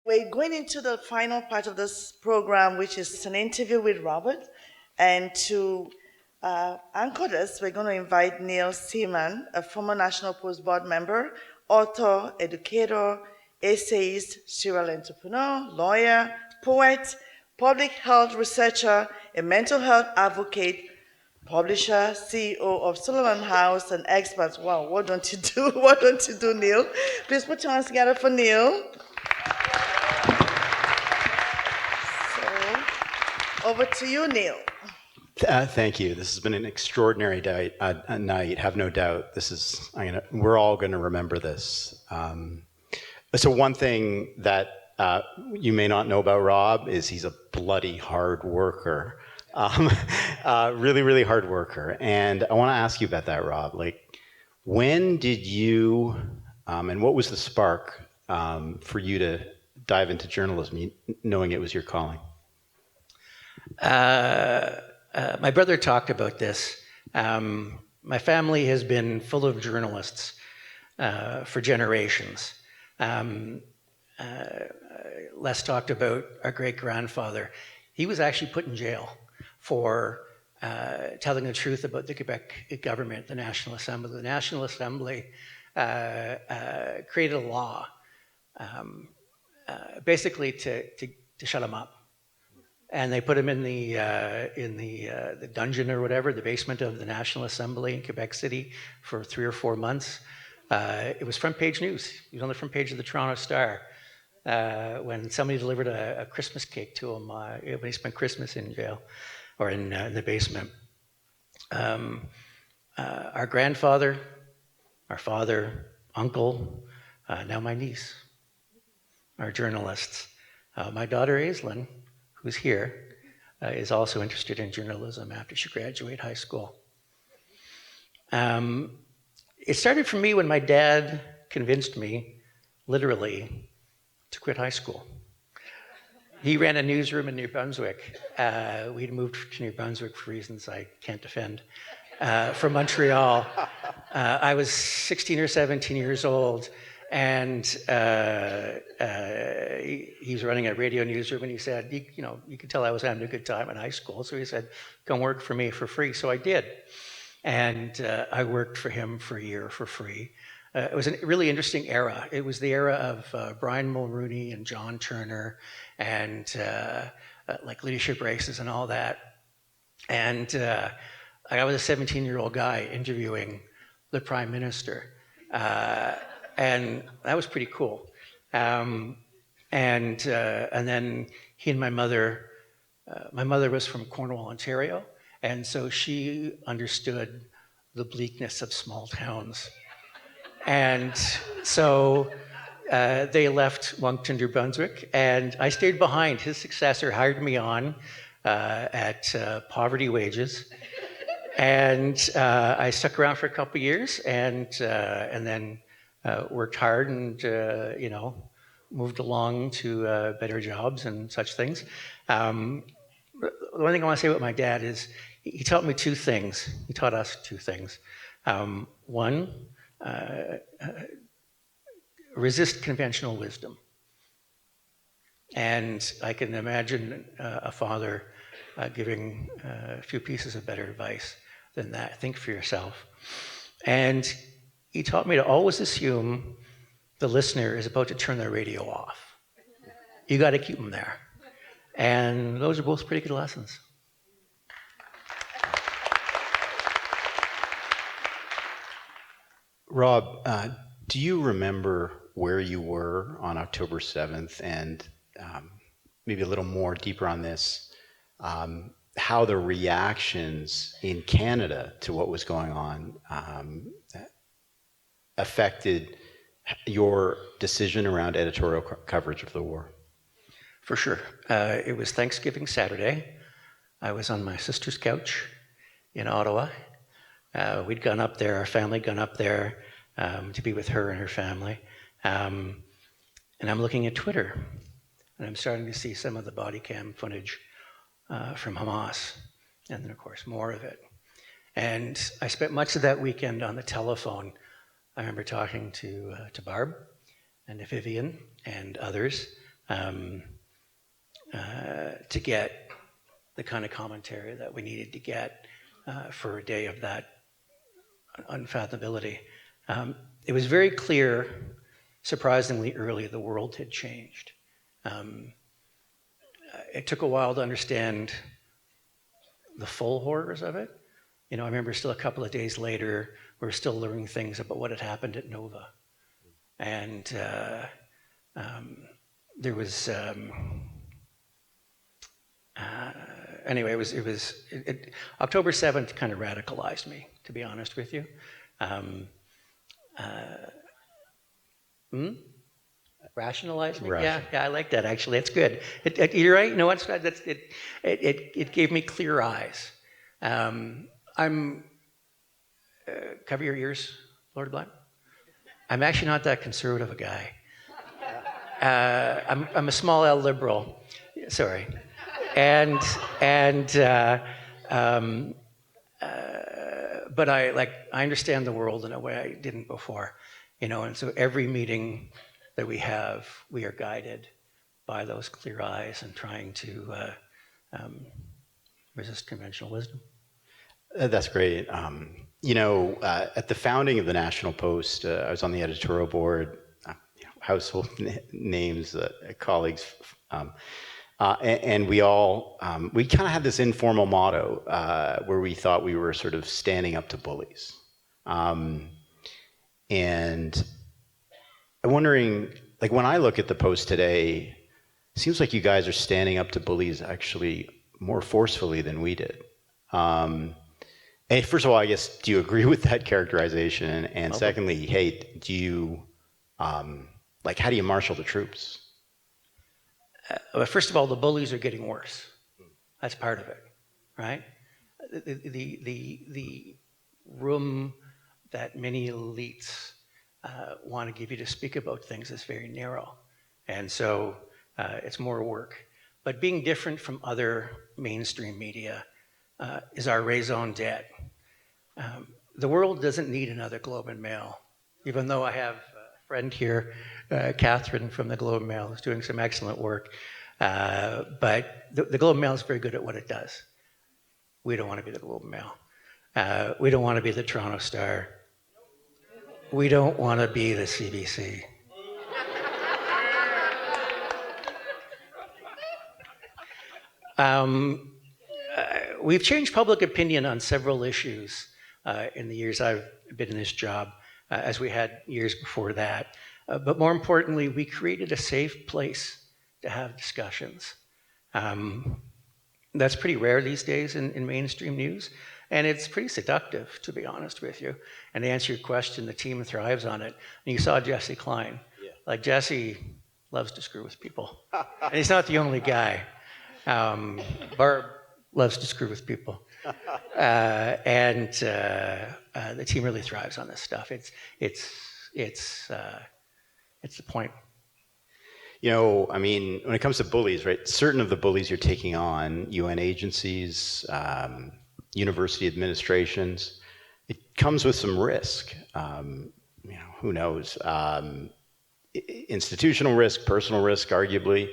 We're going into the final part of this program, which is an interview with Robert. And to anchor this, we're going to invite Neil Seeman, a former National Post Board member, author, educator, essayist, serial entrepreneur, lawyer, poet, public health researcher, a mental health advocate, publisher, CEO of Solomon House, and expert. Wow, what don't you do? What don't you do, Neil? Please put your hands together for Neil. Over to you, Neil. Thank you. This has been an extraordinary night, have no doubt. We're all going to remember this. So one thing that you may not know about Rob is he's a bloody hard worker. Really, really hard worker. And I want to ask you about that, Rob. Like, when did you, and what was the spark for you to dive into journalism, knowing it was your calling? My brother talked about this. My family has been full of journalists for generations. Les talked about our great-grandfather. He was actually put in jail for telling the truth about the Quebec government, the National Assembly. The National Assembly created a law basically to shut him up. And they put him in the dungeon or whatever, the basement of the National Assembly in Quebec City for 3 or 4 months. It was front page news. He was on the front page of the Toronto Star when somebody delivered a Christmas cake to him when he spent Christmas in jail or in the basement. Our grandfather, our father, uncle, now my niece, are journalists. My daughter Aislinn, who's here, is also interested in journalism after she graduated high school. It started for me when my dad convinced me, literally, to quit high school. He ran a newsroom in New Brunswick. We'd moved to New Brunswick for reasons I can't defend, from Montreal. I was 16 or 17 years old, and he was running a radio newsroom, and he said, you could tell I was having a good time in high school, so he said, come work for me for free. So I did. And I worked for him for a year for free. It was a really interesting era. It was the era of Brian Mulrooney and John Turner and like leadership races and all that. And I was a 17-year-old guy interviewing the Prime Minister. And that was pretty cool. And then he and my mother was from Cornwall, Ontario, and so she understood the bleakness of small towns. And so they left Moncton, New Brunswick, and I stayed behind. His successor hired me on at poverty wages. And I stuck around for a couple of years and then worked hard and, moved along to better jobs and such things. The one thing I want to say about my dad is he taught me two things. He taught us two things. One, resist conventional wisdom. And I can imagine a father giving a few pieces of better advice than that. Think for yourself. And he taught me to always assume the listener is about to turn their radio off. You got to keep them there. And those are both pretty good lessons. Rob, do you remember where you were on October 7th and maybe a little more deeper on this, how the reactions in Canada to what was going on affected your decision around editorial coverage of the war? For sure. It was Thanksgiving Saturday. I was on my sister's couch in Ottawa. We'd gone up there, our family had gone up there to be with her and her family. And I'm looking at Twitter, and I'm starting to see some of the body cam footage from Hamas, and then, of course, more of it. And I spent much of that weekend on the telephone. I remember talking to Barb and to Vivian and others um, to get the kind of commentary that we needed to get for a day of that unfathomability. It was very clear, surprisingly early, the world had changed. It took a while to understand the full horrors of it. You know, I remember still a couple of days later, we were still learning things about what had happened at Nova. And there was, anyway, October 7th kind of radicalized me, to be honest with you. Rationalized me? Yeah, I like that actually. It's good. You're right. No, it's not. It gave me clear eyes. Cover your ears, Lord Black. I'm actually not that conservative a guy. I'm a small L liberal. Sorry, but I understand the world in a way I didn't before, you know. And so every meeting that we have, we are guided by those clear eyes and trying to resist conventional wisdom. That's great. You know, at the founding of the National Post, I was on the editorial board, household names, colleagues, and we all, we kind of had this informal motto where we thought we were sort of standing up to bullies. And I'm wondering, like when I look at the Post today, it seems like you guys are standing up to bullies actually more forcefully than we did. And first of all, I guess, do you agree with that characterization? And secondly, hey, do you, like, how do you marshal the troops? First of all, the bullies are getting worse. That's part of it, right? The room that many elites want to give you to speak about things is very narrow. And so it's more work. But being different from other mainstream media is our raison d'etre. The world doesn't need another Globe and Mail, even though I have a friend here, Catherine from the Globe and Mail, who's doing some excellent work. But the Globe and Mail is very good at what it does. We don't want to be the Globe and Mail. We don't want to be the Toronto Star. We don't want to be the CBC. We've changed public opinion on several issues in the years I've been in this job, as we had years before that. But more importantly, we created a safe place to have discussions. That's pretty rare these days in mainstream news, and it's pretty seductive, to be honest with you. And to answer your question, the team thrives on it. And you saw Jesse Klein. Yeah. Like, Jesse loves to screw with people. And he's not the only guy. Barb loves to screw with people. And the team really thrives on this stuff. It's the point. You know, I mean, when it comes to bullies, right, certain of the bullies you're taking on, UN agencies, university administrations, it comes with some risk. You know, who knows? Institutional risk, personal risk, arguably.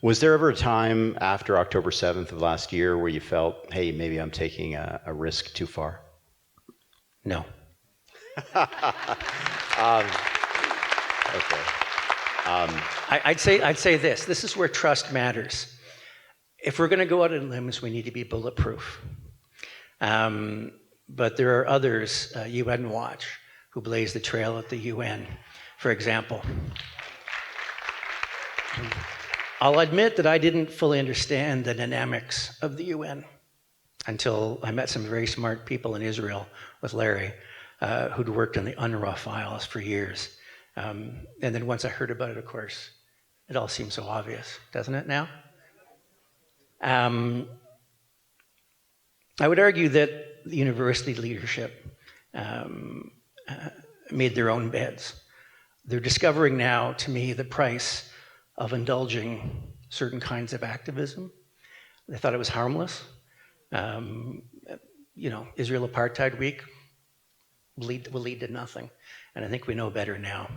Was there ever a time after October 7th of last year where you felt, hey, maybe I'm taking a risk too far? No. Okay. I'd say this. This is where trust matters. If we're going to go out on limbs, we need to be bulletproof. But there are others, UN Watch, who blaze the trail at the UN, for example. I'll admit that I didn't fully understand the dynamics of the UN until I met some very smart people in Israel with Larry, who'd worked on the UNRWA files for years. And then once I heard about it, of course, it all seems so obvious, doesn't it now? I would argue that the university leadership made their own beds. They're discovering now, to me, the price of indulging certain kinds of activism. They thought it was harmless. You know, Israel Apartheid Week will lead to nothing. And I think we know better now.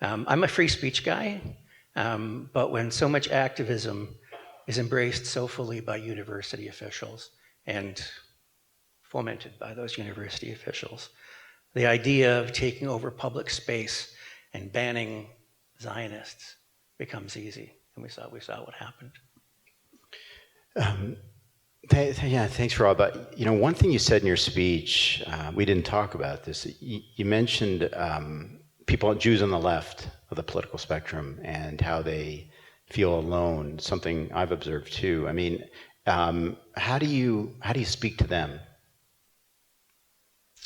I'm a free speech guy. But when so much activism is embraced so fully by university officials and fomented by those university officials, the idea of taking over public space and banning Zionists becomes easy. And we saw what happened. Yeah, thanks, Rob. But one thing you said in your speech, we didn't talk about this. You mentioned Jews on the left of the political spectrum, and how they feel alone. Something I've observed too. I mean, how do you speak to them?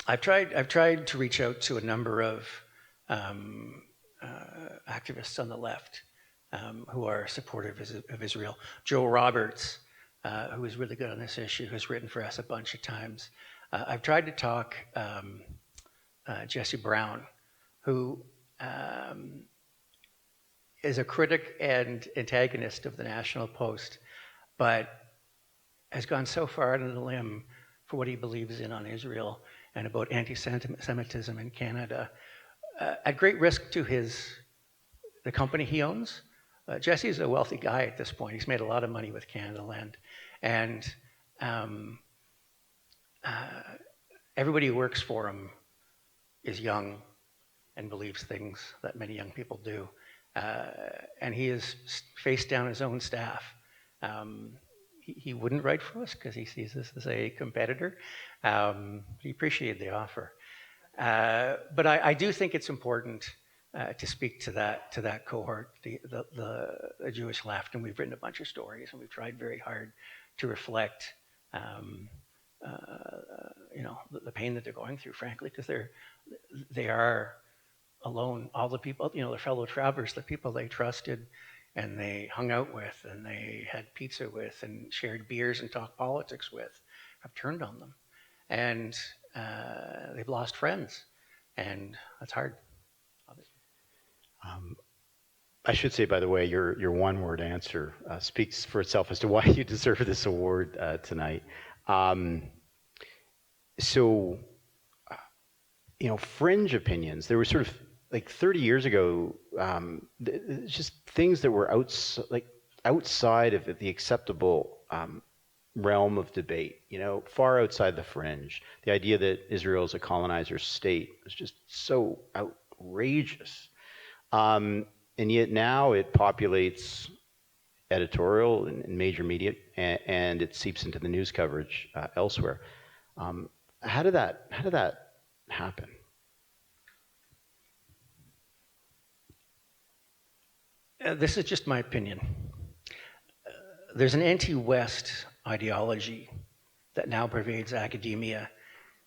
I've tried to reach out to a number of activists on the left who are supportive of Israel. Joe Roberts, who is really good on this issue, has written for us a bunch of times. I've tried to talk Jesse Brown, who is a critic and antagonist of the National Post, but has gone so far out on the limb for what he believes in on Israel and about anti-Semitism in Canada, at great risk to the company he owns. Jesse's a wealthy guy at this point. He's made a lot of money with Canada Land. And everybody who works for him is young and believes things that many young people do. And he has faced down his own staff. He wouldn't write for us because he sees us as a competitor. He appreciated the offer. But I do think it's important to speak to that cohort, the Jewish left, and we've written a bunch of stories, and we've tried very hard to reflect, the pain that they're going through, frankly, because they are alone. All the people, their fellow travelers, the people they trusted, and they hung out with, and they had pizza with, and shared beers and talked politics with, have turned on them, and they've lost friends, and that's hard. I should say, by the way, your one-word answer speaks for itself as to why you deserve this award tonight. Fringe opinions. There were sort of like 30 years ago, just things that were outside of the acceptable realm of debate. Far outside the fringe. The idea that Israel is a colonizer state was just so outrageous. And yet now it populates editorial and major media, and it seeps into the news coverage elsewhere. How did that happen? This is just my opinion. There's an anti-West ideology that now pervades academia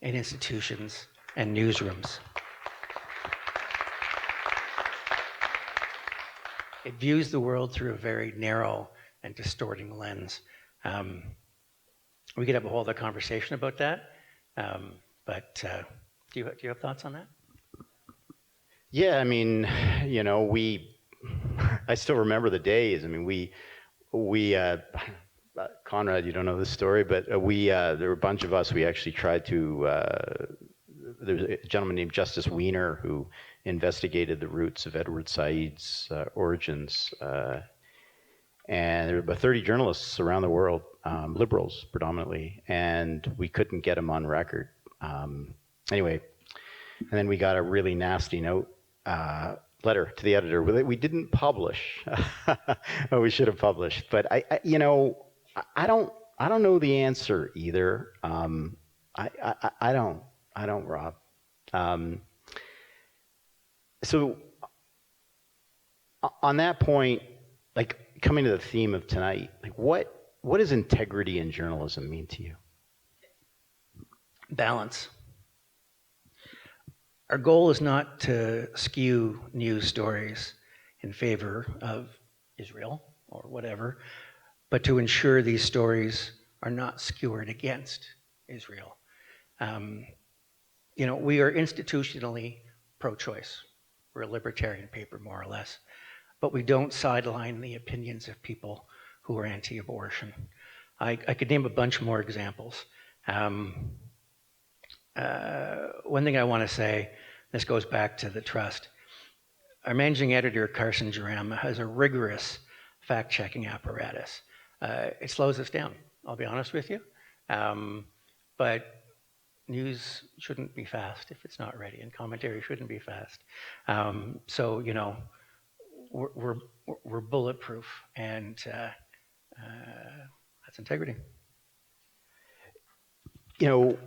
and institutions and newsrooms. It views the world through a very narrow and distorting lens. We could have a whole other conversation about that, but do you have thoughts on that? Yeah, I mean, I still remember the days. I mean, we Conrad, you don't know this story, but there were a bunch of us. We actually tried to. There was a gentleman named Justice Wiener who investigated the roots of Edward Said's origins, and there were about 30 journalists around the world, liberals predominantly, and we couldn't get him on record. Anyway, and then we got a really nasty letter to the editor that we didn't publish. We should have published, but I don't know the answer either. I don't, Rob. So on that point, like coming to the theme of tonight, like what does integrity in journalism mean to you? Balance. Our goal is not to skew news stories in favor of Israel or whatever, but to ensure these stories are not skewered against Israel. We are institutionally pro-choice. We're a libertarian paper, more or less, but we don't sideline the opinions of people who are anti-abortion. I could name a bunch more examples. One thing I want to say, this goes back to the trust. our managing editor, Carson Jerem, has a rigorous fact-checking apparatus. It slows us down, I'll be honest with you. But news shouldn't be fast if it's not ready, and commentary shouldn't be fast. So, you know, we're bulletproof, and that's integrity. You know,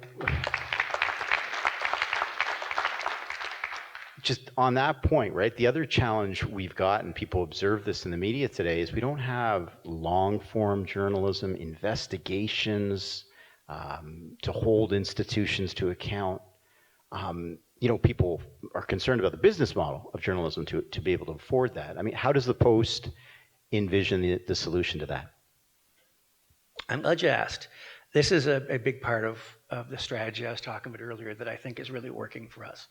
just on that point, right? The other challenge we've got, and people observe this in the media today, is we don't have long-form journalism, investigations, to hold institutions to account. You know, people are concerned about the business model of journalism to be able to afford that. I mean, how does the Post envision the solution to that? I'm glad you asked. This is a big part of the strategy I was talking about earlier that I think is really working for us.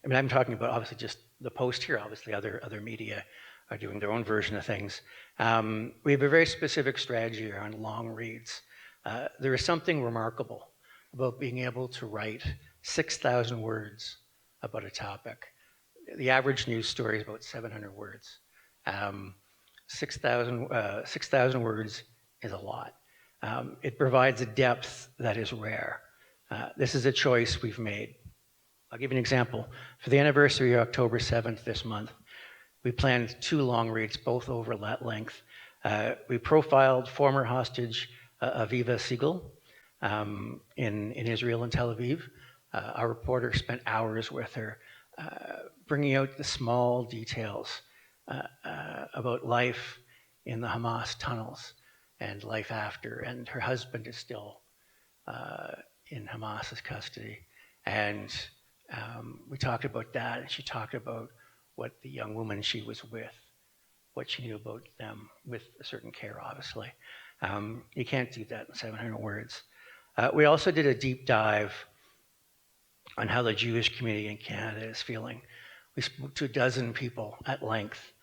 I mean, I'm talking about obviously just the Post here. Obviously, other media are doing their own version of things. We have a very specific strategy around long reads. There is something remarkable about being able to write 6,000 words about a topic. The average news story is about 700 words. 6,000 words is a lot. It provides a depth that is rare. This is a choice we've made. I'll give you an example. For the anniversary of October 7th this month, we planned 2 long reads, both over that length. We profiled former hostage Aviva Siegel in Israel and Tel Aviv. Our reporter spent hours with her, bringing out the small details about life in the Hamas tunnels and life after. And her husband is still in Hamas's custody. And we talked about that, and she talked about what the young woman she was with, what she knew about them, with a certain care, obviously. You can't do that in 700 words. We also did a deep dive on how the Jewish community in Canada is feeling. We spoke to a dozen people at length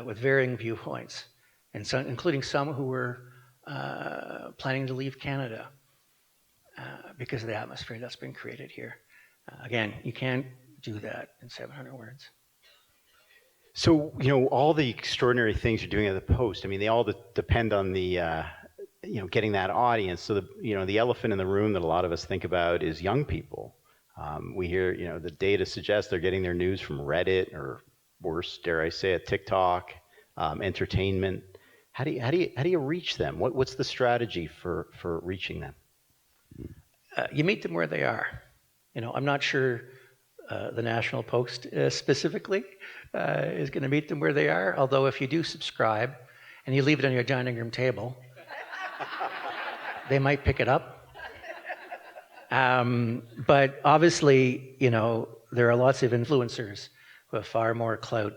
with varying viewpoints, and some, including some who were planning to leave Canada because of the atmosphere that's been created here. Again, you can't do that in 700 words. So, you know, all the extraordinary things you're doing at the Post, I mean, they all depend on the, you know, getting that audience. So, the elephant in the room that a lot of us think about is young people. We hear, you know, the data suggests they're getting their news from Reddit, or worse, dare I say it, TikTok, entertainment. How do you reach them? What's the strategy for reaching them? You meet them where they are. You know, I'm not sure the National Post specifically is going to meet them where they are. Although if you do subscribe and you leave it on your dining room table, they might pick it up. But obviously, you know, there are lots of influencers who have far more clout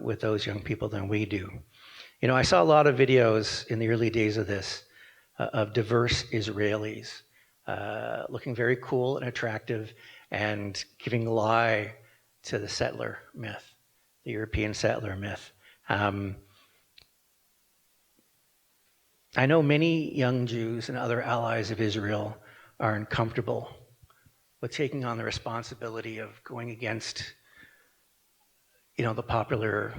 with those young people than we do. You know, I saw a lot of videos in the early days of this of diverse Israelis looking very cool and attractive and giving lie to the settler myth, the European settler myth. I know many young Jews and other allies of Israel are uncomfortable with taking on the responsibility of going against, you know, the popular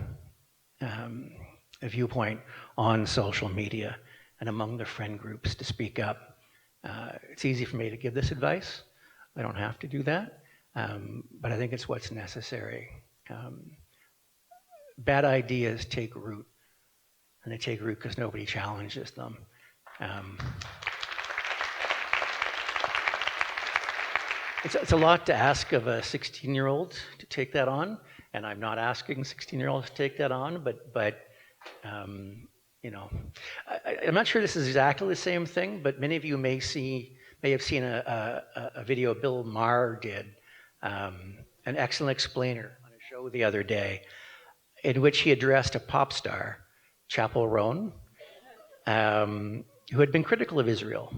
viewpoint on social media and among their friend groups to speak up. It's easy for me to give this advice. I don't have to do that, but I think it's what's necessary. Bad ideas take root, and they take root because nobody challenges them. It's a lot to ask of a 16-year-old to take that on, and I'm not asking 16-year-olds to take that on, but you know, I'm not sure this is exactly the same thing, but many of you may have seen a video Bill Maher did, an excellent explainer on a show the other day, in which he addressed a pop star, Chappell Roan, who had been critical of Israel.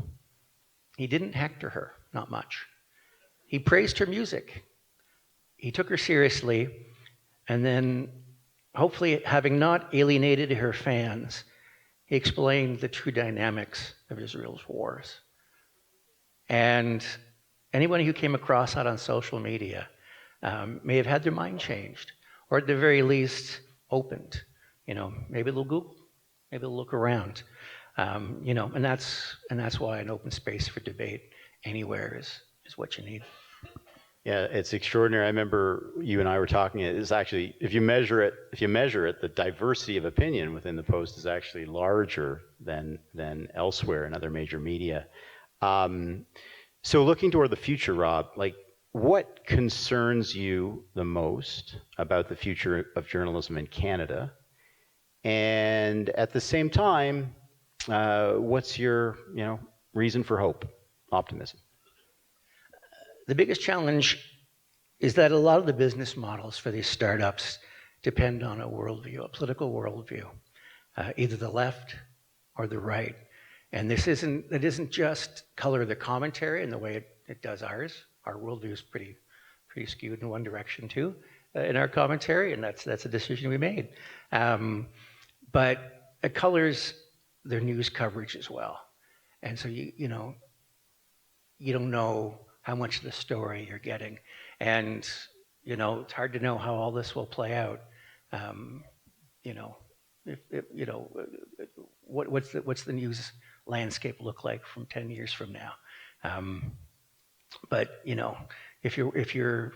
He didn't hector her, not much. He praised her music. He took her seriously, and then, hopefully having not alienated her fans, he explained the true dynamics of Israel's wars. And anyone who came across that on social media may have had their mind changed, or at the very least, opened. Maybe they'll Google, maybe they'll look around. And that's why an open space for debate anywhere is what you need. Yeah, it's extraordinary. I remember you and I were talking. It is actually, if you measure it, the diversity of opinion within the Post is actually larger than elsewhere in other major media. So looking toward the future, Rob, like, what concerns you the most about the future of journalism in Canada? And at the same time, what's your reason for hope, optimism? The biggest challenge is that a lot of the business models for these startups depend on a worldview, a political worldview, either the left or the right. And it isn't just color of the commentary and the way it does ours. Our worldview is pretty skewed in one direction too, in our commentary, and that's a decision we made. But it colors their news coverage as well. And so you don't know how much of the story you're getting. And, it's hard to know how all this will play out. What's the news landscape look like from 10 years from now? But, if your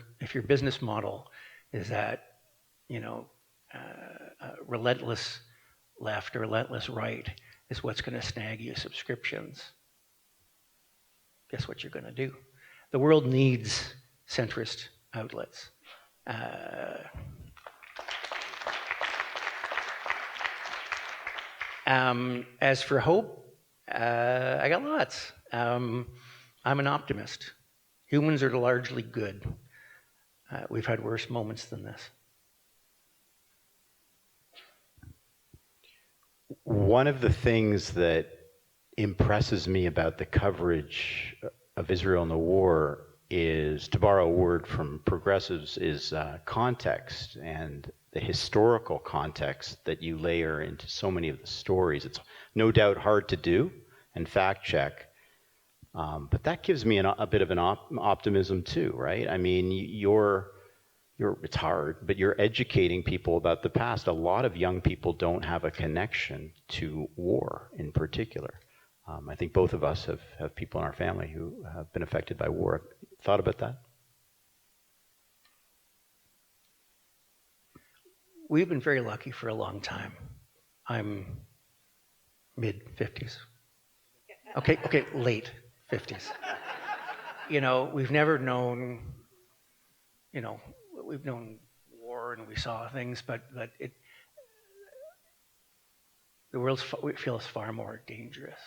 business model is that, relentless left or relentless right is what's going to snag you subscriptions, guess what you're going to do? The world needs centrist outlets. As for hope, I got lots. I'm an optimist. Humans are largely good. We've had worse moments than this. One of the things that impresses me about the coverage of Israel and the war is, to borrow a word from progressives, is context, and the historical context that you layer into so many of the stories. It's no doubt hard to do and fact check, but that gives me a bit of an optimism too, right? I mean, it's hard, but you're educating people about the past. A lot of young people don't have a connection to war in particular. I think both of us have people in our family who have been affected by war. Thought about that? We've been very lucky for a long time. I'm mid-50s. Okay, late 50s. We've never known, we've known war and we saw things, but the world feels far more dangerous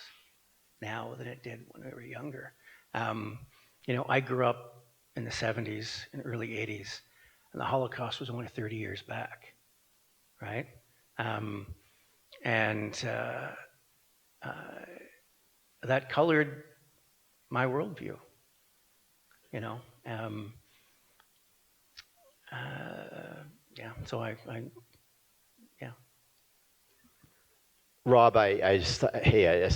now than it did when we were younger. I grew up in the 70s and early 80s, and the Holocaust was only 30 years back, right? That colored my worldview, so yeah. Rob, I just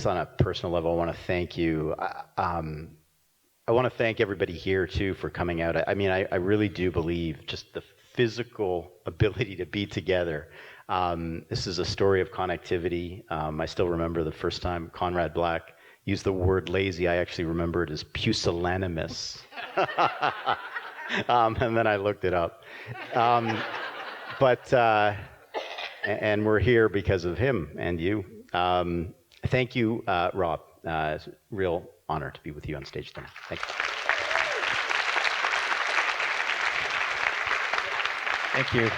on a personal level, I want to thank you. I want to thank everybody here too for coming out. I mean, I really do believe just the physical ability to be together. This is a story of connectivity. I still remember the first time Conrad Black used the word lazy. I actually remember it as pusillanimous. And then I looked it up. And we're here because of him and you. Thank you, Rob. It's a real honor to be with you on stage tonight. Thank you. Thank you.